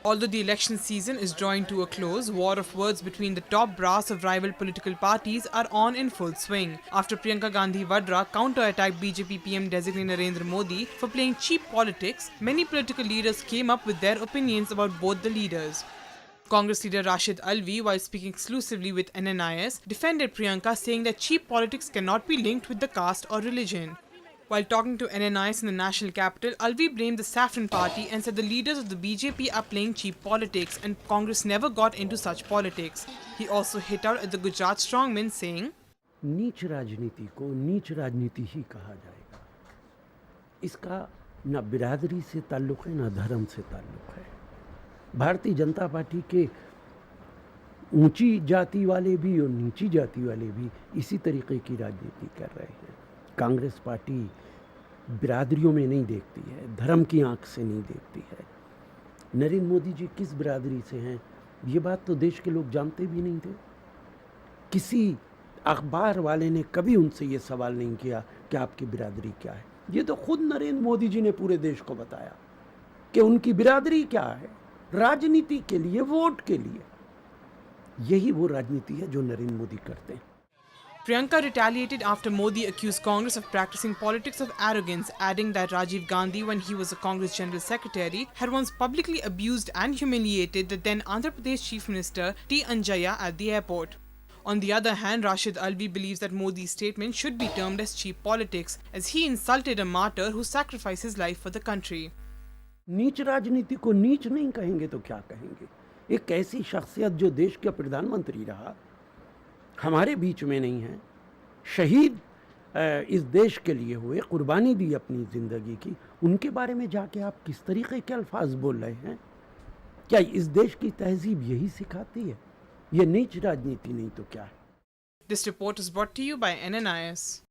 Although the election season is drawing to a close, war of words between the top brass of rival political parties are on in full swing. After Priyanka Gandhi Vadra counter-attacked BJP PM designate Narendra Modi for playing cheap politics, many political leaders came up with their opinions about both the leaders. Congress leader Rashid Alvi, while speaking exclusively with NNIS, defended Priyanka, saying that cheap politics cannot be linked with the caste or religion. While talking to NNIS in the national capital, Alvi blamed the Saffron Party and said the leaders of the BJP are playing cheap politics and Congress never got into such politics. He also hit out at the Gujarat strongmen, saying, नीच राजनीति को नीच राजनीति ही कहा जाएगा। इसका न बिरादरी से ताल्लुक़ है न धर्म से ताल्लुक़ है। भारतीय जनता पार्टी के ऊंची जाति वाले भी और नीची जाति वाले भी इसी तरीके की राजनीति कर रहे हैं। कांग्रेस पार्टी बिरादरियों में नहीं देखती है, धर्म की आंख से नहीं देखती है। नरेंद्र मोदी जी किस बिरादरी से हैं, ये बात तो देश के लोग जानते भी नहीं थे। किसी अखबार वाले ने कभी उनसे ये सवाल नहीं किया कि आपकी बिरादरी क्या है। ये तो खुद नरेंद्र मोदी जी ने पूरे देश को बताया कि उनकी बिरादरी क्या है, राजनीति के लिए, वोट के लिए। यही वो राजनीति है जो नरेंद्र मोदी करते हैं। Priyanka retaliated after Modi accused Congress of practicing politics of arrogance, adding that Rajiv Gandhi, when he was a Congress General Secretary, had once publicly abused and humiliated the then Andhra Pradesh Chief Minister T. Anjaya at the airport. On the other hand, Rashid Alvi believes that Modi's statement should be termed as cheap politics, as he insulted a martyr who sacrificed his life for the country. नीच राजनीति को नीच नहीं कहेंगे तो क्या कहेंगे? एक ऐसी शख्सियत जो देश का प्रधानमंत्री रहा, हमारे बीच में नहीं है, शहीद इस देश के लिए हुए, कुर्बानी दी अपनी ज़िंदगी की, उनके बारे में जाके आप किस तरीके के अल्फाज बोल रहे हैं? क्या इस देश की तहजीब यही सिखाती है? ये नीच राजनीति नहीं तो क्या है? This report is brought to you by NNIS.